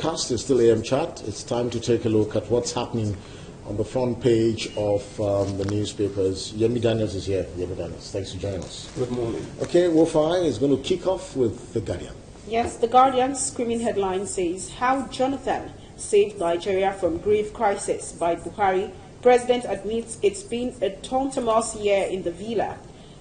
broadcast. It's still AM Chat. It's time to take a look at what's happening on the front page of the newspapers. Yemi Daniels is here. Yemi Daniels, thanks for joining us. Good morning. Okay, Wofai is going to kick off with The Guardian. Yes, The Guardian's screaming headline says, How Jonathan Saved Nigeria from Grave Crisis by Buhari. President admits it's been a tumultuous year in the villa.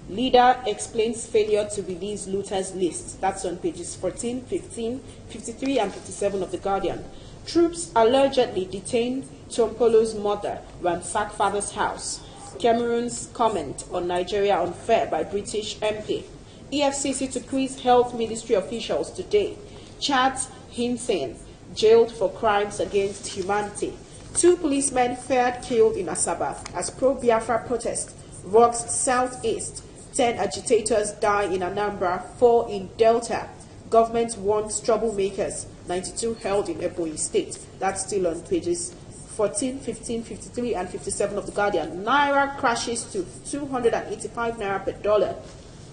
Leader explains failure to release looters list. That's on pages 14, 15, 53 and 57 of The Guardian. Troops allegedly detained Tompolo's mother, ransack father's house. Cameroon's comment on Nigeria unfair by British MP. EFCC to quiz health ministry officials today. Chad Hinton jailed for crimes against humanity. 2 policemen fared killed in Asaba as pro-Biafra protest rocks southeast. 10 agitators die in Anambra, 4 in Delta. Government warns troublemakers, 92 held in Ebonyi State. That's still on pages 14, 15, 53 and 57 of The Guardian. Naira crashes to 285 Naira per dollar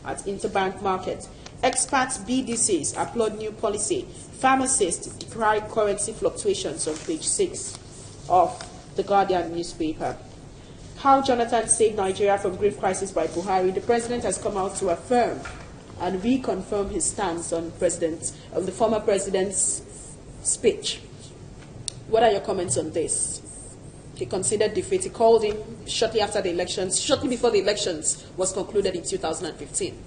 at interbank market. Experts BDCs applaud new policy. Pharmacists decry currency fluctuations on page 6 of The Guardian newspaper. How Jonathan saved Nigeria from grave crisis by Buhari. The president has come out to affirm and reconfirm his stance on the former president's speech. What are your comments on this? He considered defeat. He called him shortly after the elections, shortly before the elections was concluded in 2015.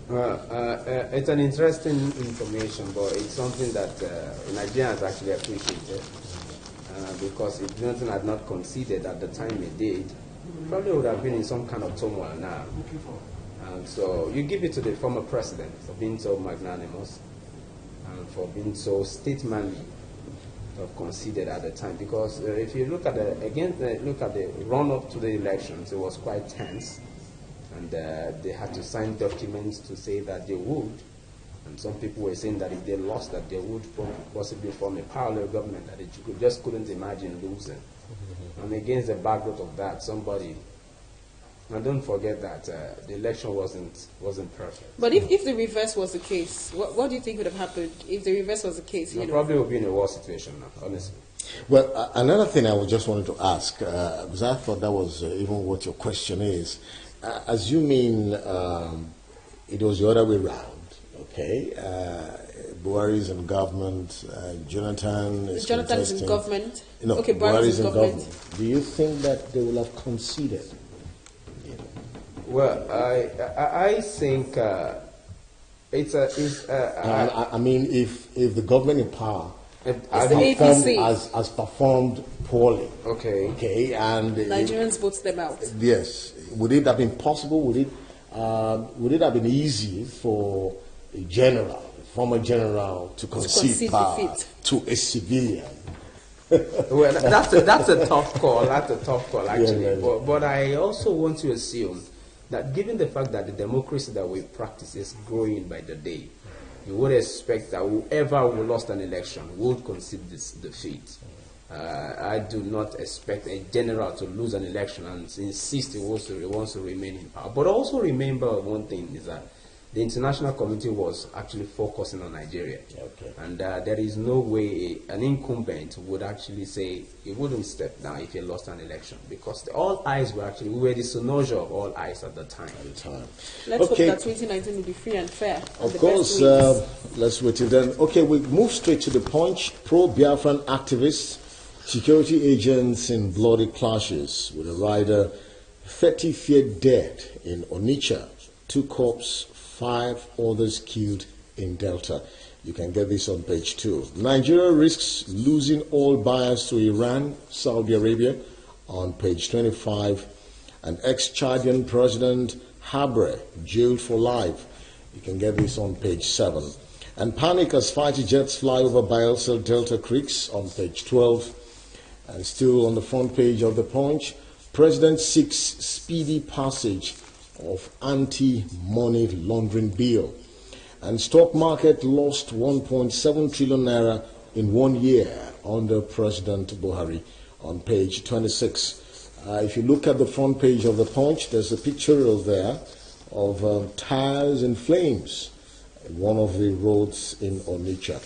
It's an interesting information, but it's something that Nigerians actually appreciated. Because if Jonathan had not conceded at the time he did, probably would have been in some kind of turmoil now. And so you give it to the former president for being so magnanimous and for being so statesmanly to have conceded at the time. Because if you look at the run-up to the elections, it was quite tense, and they had to sign documents to say that they would. And some people were saying that if they lost, that they would possibly form a parallel government that they just couldn't imagine losing. And against the backdrop of that, and don't forget that the election wasn't perfect. But if the reverse was the case, what do you think would have happened if the reverse was the case? Probably would be in a worse situation now, honestly. Well, another thing I just wanted to ask, because I thought that was even what your question is, assuming it was the other way around. Okay, Buhari is in government. Jonathan is in government. No, okay, Buhari is in government. Do you think that they will have conceded? Well, I think I mean, if the government in power has performed poorly, okay, and Nigerians vote them out. Yes, would it have been possible? Would it have been easy for a former general to concede power defeat to a civilian? Well, that's a tough call. That's a tough call, actually. Yeah. But I also want to assume that given the fact that the democracy that we practice is growing by the day, you would expect that whoever who lost an election would concede this defeat. I do not expect a general to lose an election and insist he wants to remain in power. But also remember one thing is that the international community was actually focusing on Nigeria. Okay. And there is no way an incumbent would actually say he wouldn't step down if he lost an election, because all eyes were actually, we were the synergy of all eyes at the time. Let's hope that 2019 will be free and fair. Of course, let's wait till then. Okay, we move straight to the Punch. Pro-Biafran activists, security agents in bloody clashes with a rider, 30 feared dead in Onitsha, 2 corpses, 5 others killed in Delta. You can get this on page 2. Nigeria risks losing all buyers to Iran, Saudi Arabia, on page 25. And ex-Chadian President Habre jailed for life. You can get this on page 7. And panic as fighter jets fly over Bielsa Delta creeks on page 12. And still on the front page of the Punch, President seeks speedy passage of anti-money laundering bill. And stock market lost 1.7 trillion naira in 1 year under President Buhari on page 26. If you look at the front page of the Punch, there's a picture of tires in flames in one of the roads in Onitsha.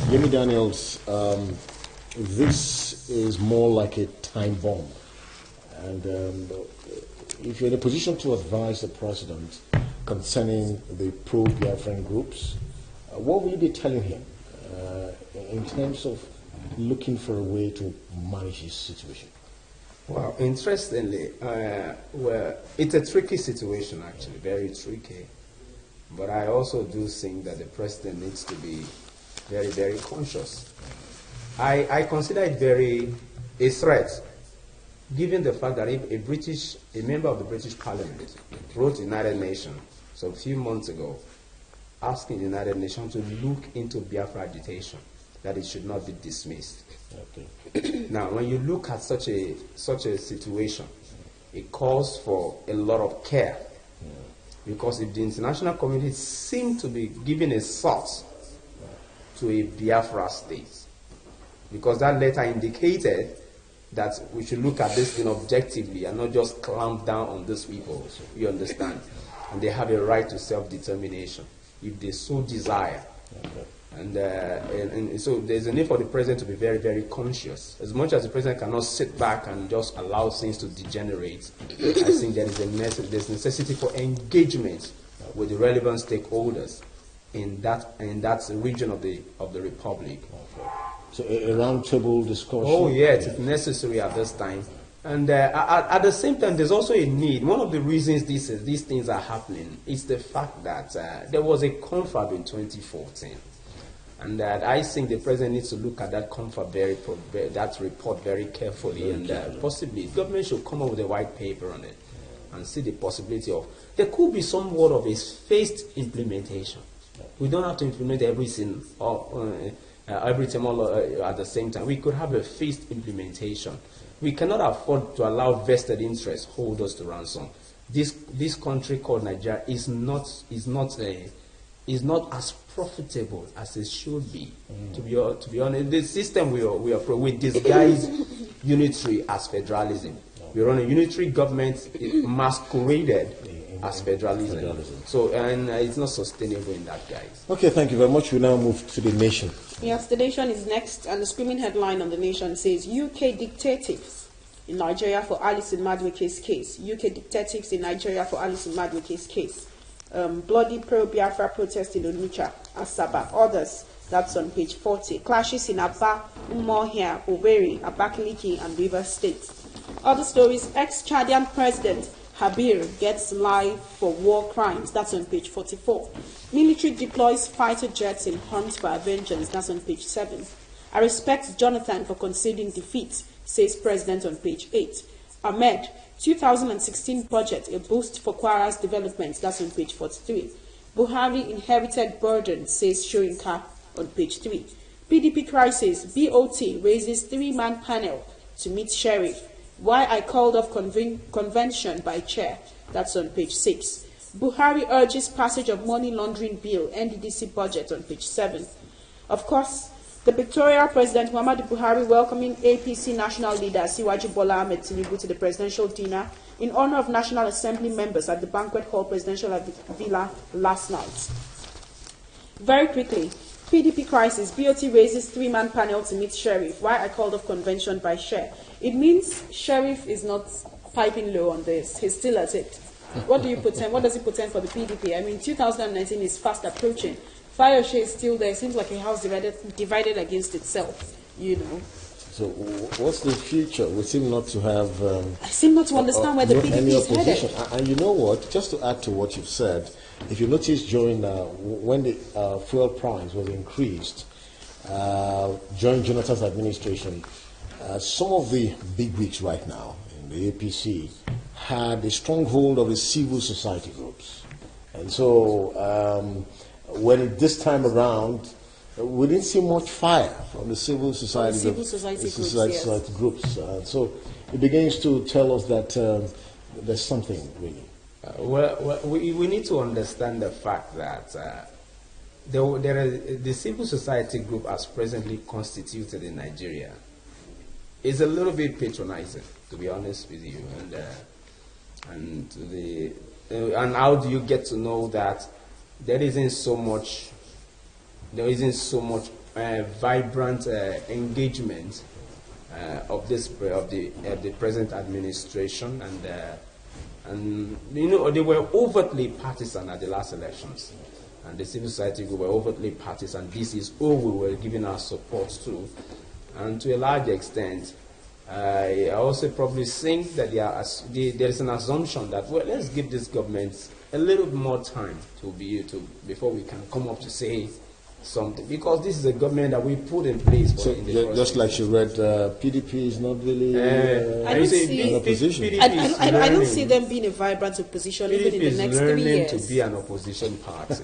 Yemi Daniels, this is more like a time bomb. And if you're in a position to advise the president concerning the pro-Biafran groups, what will you be telling him in terms of looking for a way to manage his situation? Well, interestingly, well, it's a tricky situation, actually, very tricky. But I also do think that the president needs to be very, very conscious. I consider it a threat, given the fact that if a member of the British Parliament wrote United Nations a few months ago, asking the United Nations to look into Biafra agitation, that it should not be dismissed. Okay. Now, when you look at such a situation, it calls for a lot of care. Yeah. Because if the international community seems to be giving a thought to a Biafra state, because that letter indicated that we should look at this thing objectively and not just clamp down on these people, you understand? And they have a right to self-determination if they so desire. Okay. And so there's a need for the president to be very, very conscious. As much as the president cannot sit back and just allow things to degenerate, I think there is there's necessity for engagement with the relevant stakeholders in that region of the republic. Okay. So a roundtable discussion. Oh yes, it's necessary at this time. And at the same time, there's also a need. One of the reasons these things are happening is the fact that there was a confab in 2014. And that I think the president needs to look at that confab that report very carefully, and possibly the government should come up with a white paper on it and see the possibility of there could be somewhat of a phased implementation. We don't have to implement everything all at the same time. We could have a phased implementation. We cannot afford to allow vested interest hold us to ransom. This country called Nigeria is not as profitable as it should be. To be honest, the system we disguise unitary as federalism. We run a unitary government masqueraded as federalism. So, and it's not sustainable in that, guys. Okay, thank you very much. We now move to The Nation. Yes, The Nation is next, and the screaming headline on The Nation says, UK dictatives in Nigeria for Alison Madueke's case. UK dictatives in Nigeria for Alison Madueke's case. Bloody pro-Biafra protest in Onitsha, Asaba, others. That's on page 40. Clashes in Aba, Umuahia, Owerri, Abakaliki, and Rivers State. Other stories, ex-Chadian president Habir gets life for war crimes. That's on page 44. Military deploys fighter jets in hunt for vengeance. That's on page 7. I respect Jonathan for conceding defeat, says president on page 8. Ahmed, 2016 budget, a boost for Kwara's development. That's on page 43. Buhari inherited burden, says Shoyinka on page 3. PDP crisis, BOT raises three-man panel to meet sheriff. Why I called off convention by chair. That's on page 6. Buhari urges passage of money laundering bill, NDDC budget on page 7. Of course, the Victoria President Muhammadu Buhari welcoming APC national leader Siwaju Bola Ahmed Tinubu to the presidential dinner in honor of National Assembly members at the Banquet Hall Presidential Villa last night. Very quickly, PDP crisis, BOT raises three-man panel to meet sheriff. Why I called off convention by chair. It means sheriff is not piping low on this. He's still at it. What do you portend? What does it portend for the PDP? I mean, 2019 is fast approaching. Fayose is still there. It seems like a house divided against itself, you know. So what's the future? We seem not to have... I seem not to understand where the PDP is headed. And you know what? Just to add to what you've said, if you notice during when the fuel price was increased during Jonathan's administration, some of the bigwigs right now in the APC had a stronghold of the civil society groups. And so when this time around, we didn't see much fire from the civil society, groups. So it begins to tell us that there's something really. We need to understand the fact that the civil society group as presently constituted in Nigeria is a little bit patronizing, to be honest with you. And how do you get to know that there isn't so much vibrant engagement of the present administration, and you know, they were overtly partisan at the last elections, and the civil society group were overtly partisan. This is all we were giving our support to, and to a large extent, I also probably think that there is an assumption that, well, let's give this government a little more time before we can come up to say something, because this is a government that we put in place. So just like you read, PDP is not really I don't see an opposition. I don't see them being a vibrant opposition PDP even in the next 3 learning years. to be an opposition party.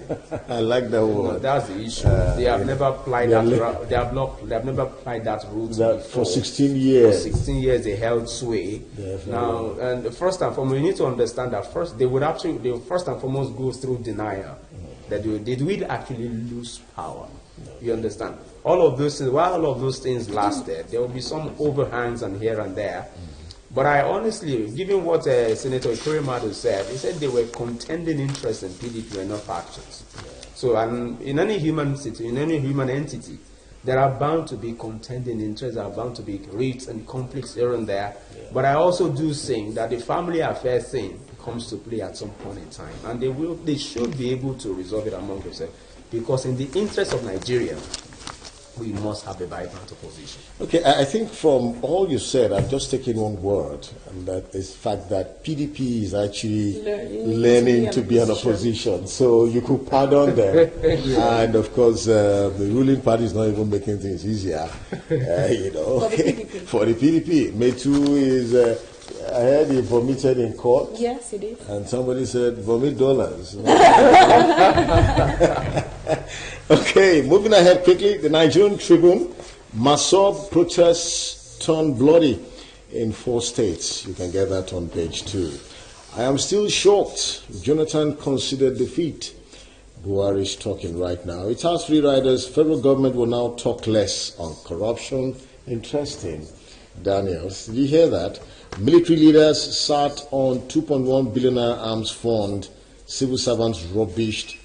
I like that word. No, that's the issue. They have never applied that. They have never applied that route For 16 years. For 16 years, they held sway. Definitely. Now, and first and foremost, we need to understand that first they would first and foremost go through denial. That did we actually lose power? You understand? All of those things. While all of those things lasted, there will be some overhangs and here and there. But I honestly, given what Senator Ikurimadu said, he said they were contending interests in PDP and not factions. So, in any human city, in any human entity, there are bound to be contending interests, there are bound to be rifts and conflicts here and there. But I also do think that the family affair thing comes to play at some point in time, and they should be able to resolve it among themselves, because in the interest of Nigeria, we must have a vibrant opposition. Okay, I think from all you said, I've just taken one word, and that is the fact that PDP is actually learning to be an opposition. So you could pardon them. And of course, the ruling party is not even making things easier, you know. For the PDP. Metu is... I heard he vomited in court. Yes, he did. And somebody said, vomit dollars. Okay, moving ahead quickly. The Nigerian Tribune, Masob protests turned bloody in 4 states. You can get that on page 2. I am still shocked. Jonathan considered defeat. Buhari is talking right now. It has 3 riders. Federal government will now talk less on corruption. Interesting. Daniels, did you hear that? Military leaders sat on 2.1 billion arms fund. Civil servants rubbished.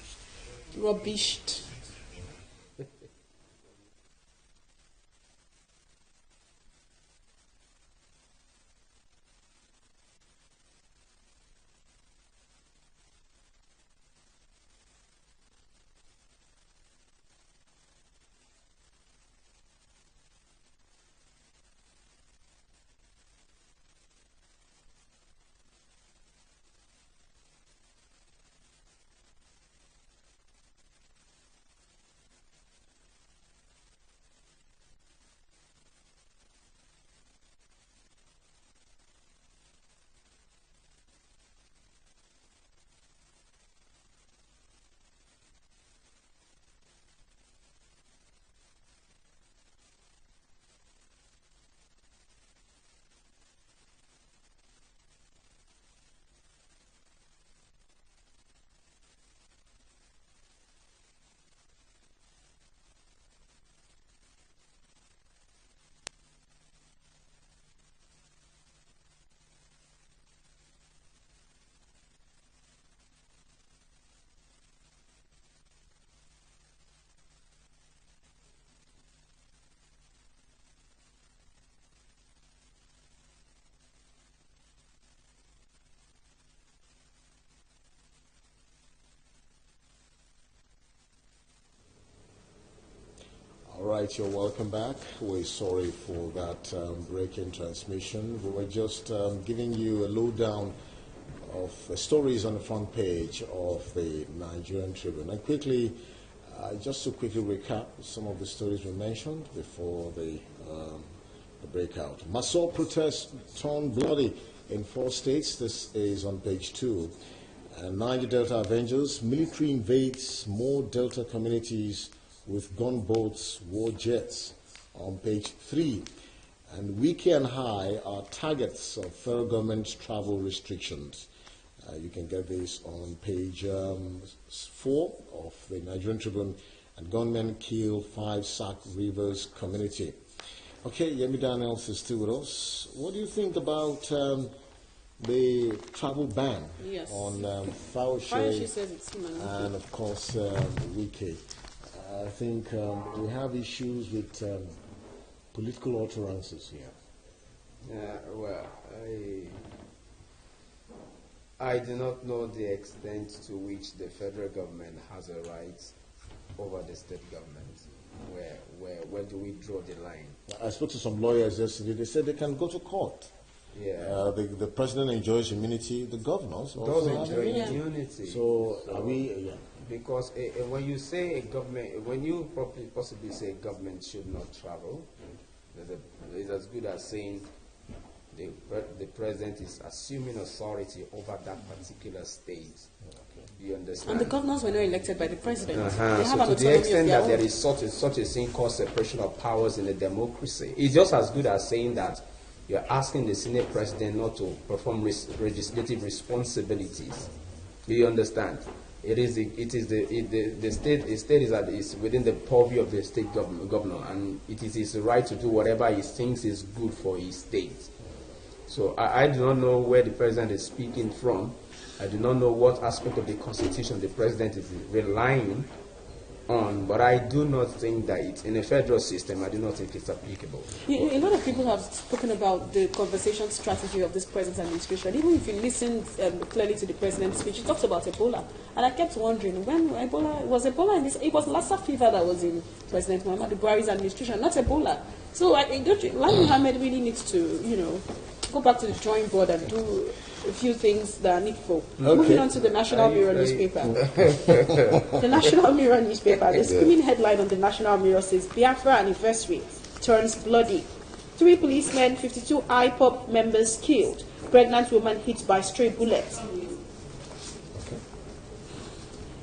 All right, you're welcome back. We're sorry for that break in transmission. We were just giving you a lowdown of stories on the front page of the Nigerian Tribune. And quickly, just to quickly recap some of the stories we mentioned before the breakout. Masob protests turned bloody in 4 states. This is on page 2. Niger Delta Avengers, military invades more Delta communities with gunboats, war jets, on page 3. And Wike and High are targets of federal government's travel restrictions. You can get this on page 4 of the Nigerian Tribune. And gunmen kill 5 Sac Rivers community. Okay, Yemi Daniels is still with us. What do you think about the travel ban on Fauci says it's him and, of course, Wike? I think we have issues with political utterances here. Well, I do not know the extent to which the federal government has a right over the state government. Where do we draw the line? I spoke to some lawyers yesterday. They said they can go to court. Yeah. The president enjoys immunity. The governors Does also have enjoy immunity. immunity. So are we? Yeah. Because when you say a government, when you possibly say government should not travel, it's as good as saying the president is assuming authority over that particular state. You understand? And the governors were not elected by the president. They have So an to the autonomy of extent their that there own. is such a thing called separation of powers in a democracy, it's just as good as saying that you're asking the Senate president not to perform legislative responsibilities. Do you understand? The state is within the purview of the state governor, and it is his right to do whatever he thinks is good for his state. So I do not know where the president is speaking from. I do not know what aspect of the Constitution the president is relying on, but I do not think that it's in a federal system. I do not think it's applicable. A lot of people have spoken about the conversation strategy of this present administration. Even if you listen clearly to the president's speech, he talks about Ebola. And I kept wondering, when Ebola in this, it was Lassa fever that was in President Muhammadu Buhari's administration, not Ebola. So Lai Mohammed really needs to, go back to the drawing board and do a few things that are needful. Okay. Moving on to the National Mirror newspaper. The National Mirror newspaper, the screaming headline on the National Mirror says, Biafra anniversary turns bloody. 3 policemen, 52 IPOP members killed. Pregnant woman hit by stray bullets.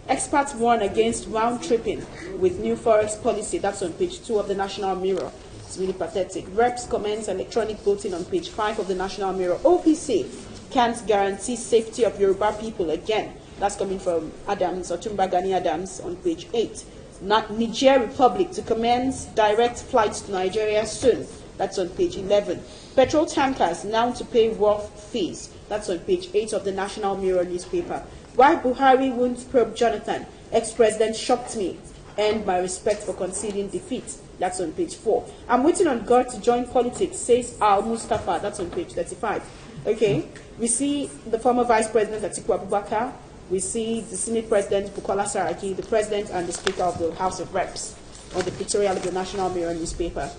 Experts warn against round-tripping with new forex policy. That's on page 2 of the National Mirror. It's really pathetic. Reps comments electronic voting on page 5 of the National Mirror. OPC can't guarantee safety of Yoruba people again. That's coming from Adams, Otumba Gani Adams, on page 8. Niger Republic to commence direct flights to Nigeria soon. That's on page 11. Petrol tankers now to pay wharf fees. That's on page 8 of the National Mirror newspaper. Why Buhari won't probe Jonathan? Ex-president shocked me. Earned my respect for conceding defeat. That's on page 4. I'm waiting on God to join politics, says Al Mustafa. That's on page 35. Okay, we see the former Vice President Atiku Abubakar. We see the Senate President Bukola Saraki, the President and the Speaker of the House of Reps on the pictorial of the National Mirror newspaper.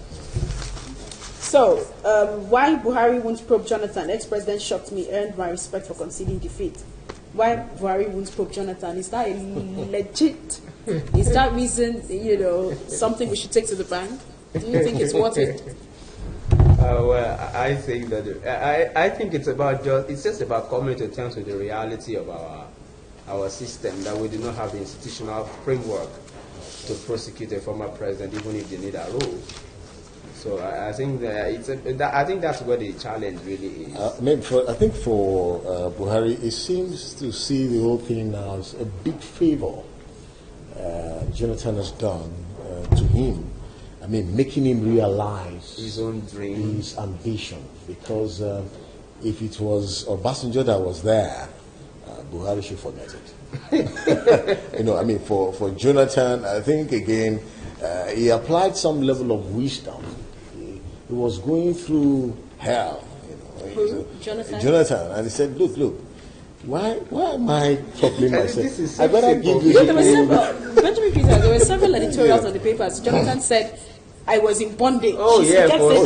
So, why Buhari won't probe Jonathan? Ex-president shocked me, earned my respect for conceding defeat. Why Buhari won't probe Jonathan? Is that a legit? Is that reason, something we should take to the bank? Do you think it's worth it? Well, I think that I think it's just about coming to terms with the reality of our system, that we do not have the institutional framework to prosecute a former president, even if they need a rule. So I think that I think that's where the challenge really is. I think for Buhari, it seems to see the whole thing now as a big favor Jonathan has done to him. I mean, making him realize his own dream, his ambition. Because if it was Obasanjo that was there, Buhari should forget it. I mean, for Jonathan, I think again, he applied some level of wisdom. He was going through hell. Jonathan, and he said, "Look, why am I troubling myself? I better give you." There were several editorials on the papers. Jonathan said, "I was in bondage." Oh yeah, I was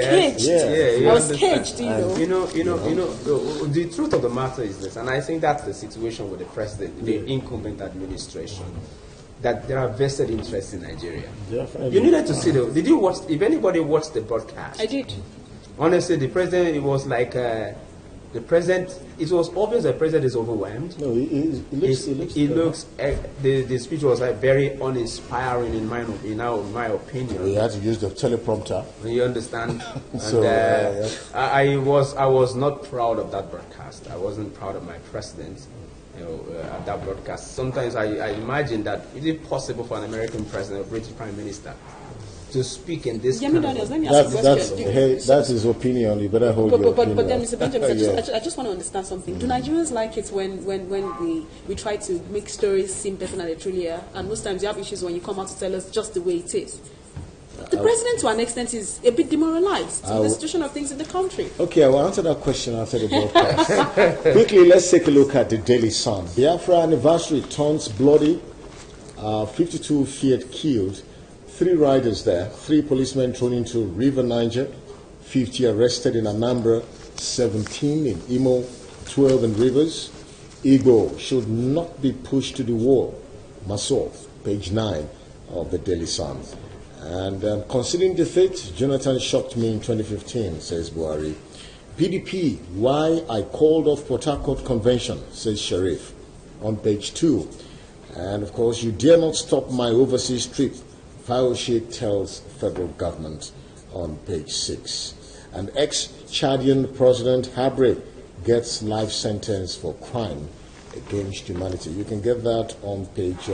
caged. Yeah, I was caged. The truth of the matter is this, and I think that's the situation with the president, the incumbent administration, that there are vested interests in Nigeria. Definitely. You needed to see did you watch? If anybody watched the broadcast, I did. Honestly, the president, it was like the president. It was obvious the president is overwhelmed. No, he looks. The speech was like very uninspiring in my opinion. He had to use the teleprompter. You understand? So, I was not proud of that broadcast. I wasn't proud of my president. At that broadcast. Sometimes I imagine that is it possible for an American president or British Prime Minister to speak in this Yemi kind Daniels, of... let me ask you a question. That's his opinion. You better hold your opinion. But then, Mr. Benjamin, Yeah. I just want to understand something. Do Nigerians like it when we try to make stories seem better than they truly are? And most times you have issues when you come out to tell us just the way it is. The president, to an extent, is a bit demoralized with the situation of things in the country. Okay, I will answer that question after the broadcast. Quickly, let's take a look at the Daily Sun. Biafra anniversary turns bloody. 52 Fiat killed. 3 riders there. 3 policemen thrown into River Niger. 50 arrested in Anambra. 17 in Imo. 12 in Rivers. Igbo should not be pushed to the wall. Masof, page 9 of the Daily Sun. And considering defeat, Jonathan shocked me in 2015, says Buhari. PDP, why I called off Port Harcourt Convention, says Sharif, on page 2. And of course, you dare not stop my overseas trip, Fayoshe tells federal government, on page 6. And ex-Chadian President Habre gets life sentence for crime against humanity. You can get that on page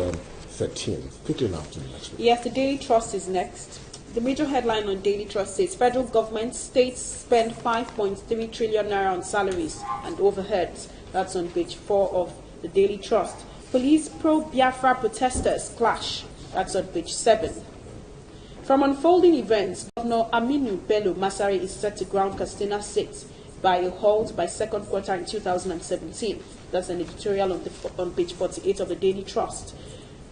13. Quickly now to the next one. Yes, the Daily Trust is next. The major headline on Daily Trust says federal government states spend 5.3 trillion naira on salaries and overheads. That's on page 4 of the Daily Trust. Police pro-Biafra protesters clash. That's on page 7. From unfolding events, Governor Aminu Bello Masari is set to ground Castina 6 by a halt by second quarter in 2017. That's an editorial on page 48 of the Daily Trust.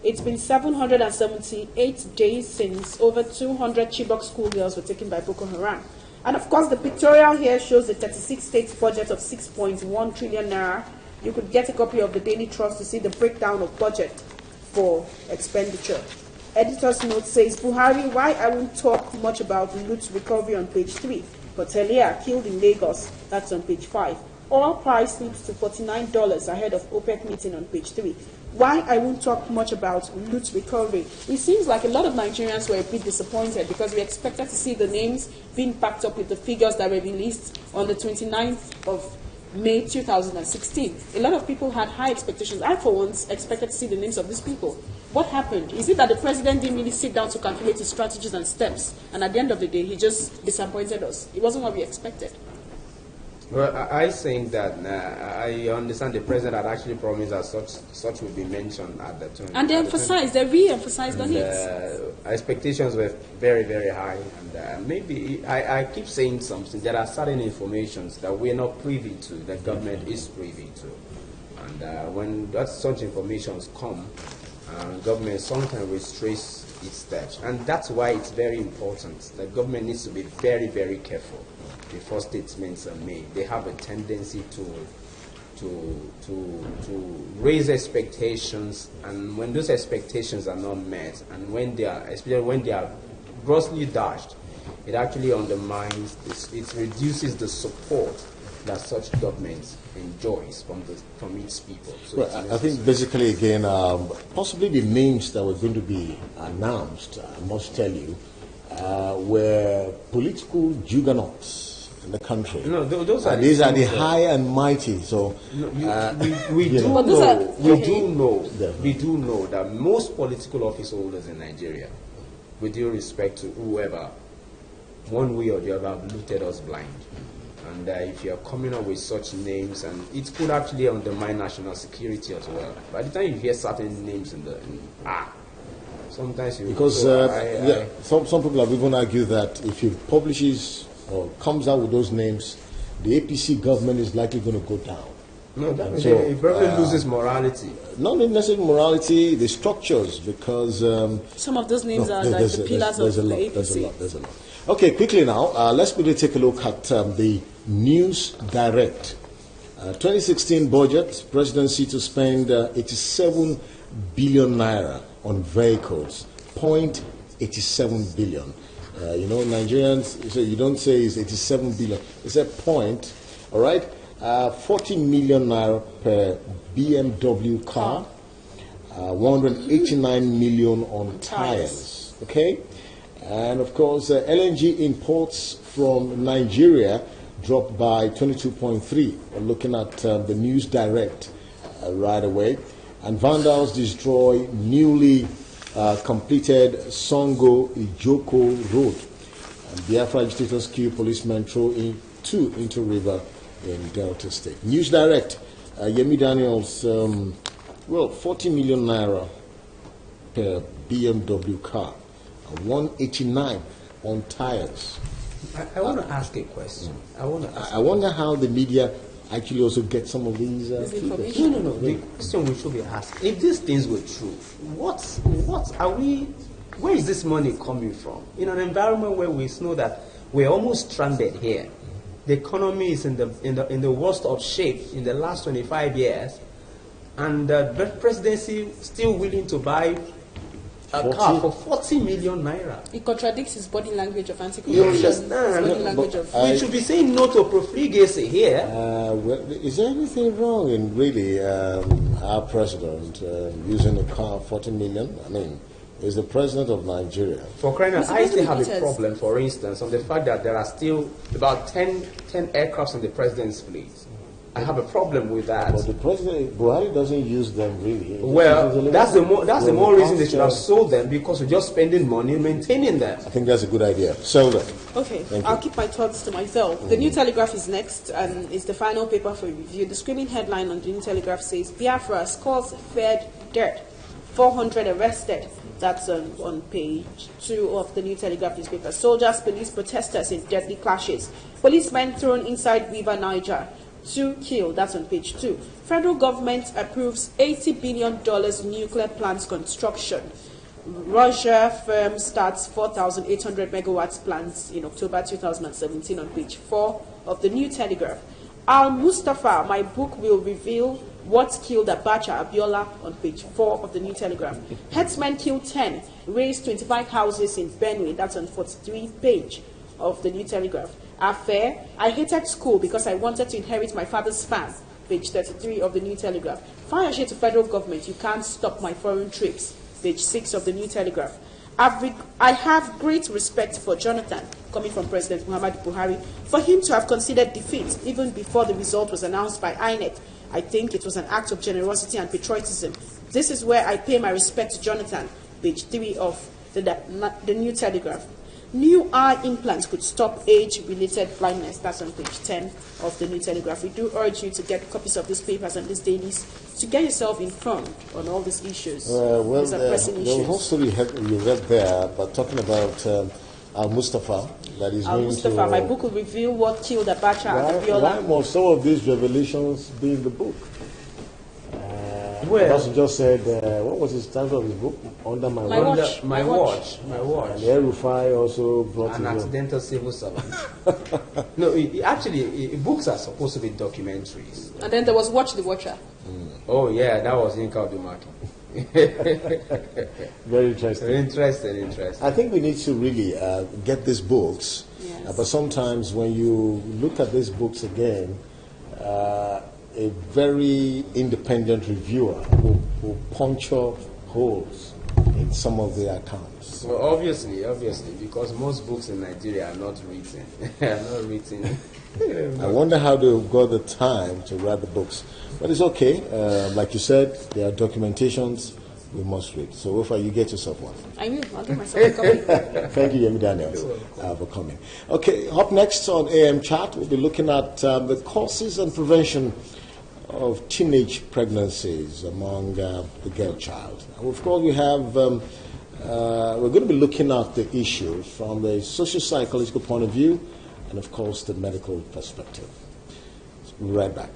It's been 778 days since over 200 Chibok schoolgirls were taken by Boko Haram. And of course, the pictorial here shows the 36 states budget of 6.1 trillion naira. You could get a copy of the Daily Trust to see the breakdown of budget for expenditure. Editor's note says, Buhari, why I won't talk much about loot recovery on page 3. But Elia killed in Lagos, that's on page 5. Oil price slips to $49 ahead of OPEC meeting on page 3. Why I won't talk much about loot recovery. It seems like a lot of Nigerians were a bit disappointed because we expected to see the names being packed up with the figures that were released on the 29th of May 2016. A lot of people had high expectations. I, for once, expected to see the names of these people. What happened? Is it that the president didn't really sit down to calculate his strategies and steps, and at the end of the day, he just disappointed us? It wasn't what we expected. Well, I think that I understand the president had actually promised that such would be mentioned at the time. And they emphasized, they re-emphasized on it. Expectations were very, very high. And maybe, I keep saying something, there are certain informations that we're not privy to, that government is privy to. And when such informations come, government sometimes restrains its steps. And that's why it's very important. The government needs to be very, very careful before statements are made. They have a tendency to raise expectations, and when those expectations are not met, and when they are, especially when they are grossly dashed, it actually undermines this, it reduces the support that such government enjoys from its people. So well, I think basically again, possibly the names that were going to be announced, I must tell you, were political juggernauts in the country. No, those are these are the high and mighty. So we do know that most political office holders in Nigeria, with due respect to whoever, one way or the other, have looted us blind. And if you are coming up with such names, and it could actually undermine national security as well. By the time you hear certain names sometimes you... Because some people have even argued that if he publishes or comes out with those names, the APC government is likely going to go down. No, it probably loses morality. Not necessarily morality, the structures, because... some of those names are like the pillars of the APC. There's a lot. Okay, quickly now, let's quickly take a look at the News Direct. 2016 budget, presidency to spend 87 billion naira on vehicles, 0.87 billion. Nigerians, so you don't say it's 87 billion, it's a point, all right? 40 million naira per BMW car, 189 million on tires, okay? And of course, LNG imports from Nigeria dropped by 22.3. We're looking at the News Direct right away. And vandals destroy newly completed Songo Ijoko Road. And Biafra agitators kill policemen throw two into river in Delta State. News Direct, Yemi Daniels, 40 million naira per BMW car, and 189 on tires. I want to ask a question. I wonder how the media actually also get some of these figures. No. The question we should be asking: if these things were true, what are we? Where is this money coming from? In an environment where we know that we're almost stranded here, the economy is in the worst of shape in the last 25 years, and the presidency still willing to buy a car for 40 million naira. It contradicts his body language of You anti-corruption. understand? We should be saying no to profligacy here. Is there anything wrong in really our president using a car 40 million? I mean, is the president of Nigeria. For crying out, I still have a problem, for instance, on the fact that there are still about 10 aircrafts in the president's fleet. I have a problem with that. But the president, Buhari doesn't use them really. Well, that's the more reason they should have sold them, because we're just spending money maintaining them. I think that's a good idea. Sell them. Okay, I'll keep my thoughts to myself. The New Telegraph is next, and it's the final paper for review. The screaming headline on the New Telegraph says, Biafra scores fared dirt, 400 arrested. That's on page 2 of the New Telegraph newspaper. Soldiers, police, protesters in deadly clashes. Policemen thrown inside River Niger. 2 killed. That's on page 2. Federal government approves $80 billion nuclear plants construction. Russia firm starts 4,800 megawatts plants in October 2017 on page 4 of the New Telegraph. Al-Mustafa, my book will reveal what killed Abacha Abiola on page 4 of the New Telegraph. Headsmen killed 10, razed 25 houses in Benue. That's on 43 page of the New Telegraph. Affair, I hated school because I wanted to inherit my father's farm. Page 33 of the New Telegraph. Fire shade to federal government, you can't stop my foreign trips. Page 6 of the New Telegraph. I have great respect for Jonathan, coming from President Muhammadu Buhari, for him to have considered defeat even before the result was announced by INEC. I think it was an act of generosity and patriotism. This is where I pay my respect to Jonathan. Page 3 of the New Telegraph. New eye implants could stop age-related blindness. That's on page 10 of the New Telegraph. We do urge you to get copies of these papers and these dailies to get yourself informed on all these issues. These are pressing issues. There was also you read there, but talking about Al-Mustafa, that is going to... Al-Mustafa, my book will reveal what killed Abacha and Abiola. Why must some of these revelations be in the book? Well, also just said, what was the title of his book? Under My Watch. My watch. And El-Rufai also brought An accidental civil servant. No, actually, books are supposed to be documentaries. And then there was Watch the Watcher. Oh, yeah, that was Inka Odumaki. Very interesting. Interesting. I think we need to really get these books. Yes. But sometimes when you look at these books again, a very independent reviewer will puncture holes in some of the accounts. Well, obviously, because most books in Nigeria are not written. I wonder how they've got the time to write the books. But it's okay. Like you said, there are documentations we must read. So, Ofa, you get yourself one. I will. I'll give myself a copy. Thank you, Yemi Daniels, for coming. Okay, up next on AM Chat, we'll be looking at the causes and prevention of teenage pregnancies among the girl child. And of course, we have, we're going to be looking at the issue from the socio-psychological point of view and, of course, the medical perspective. We'll be right back.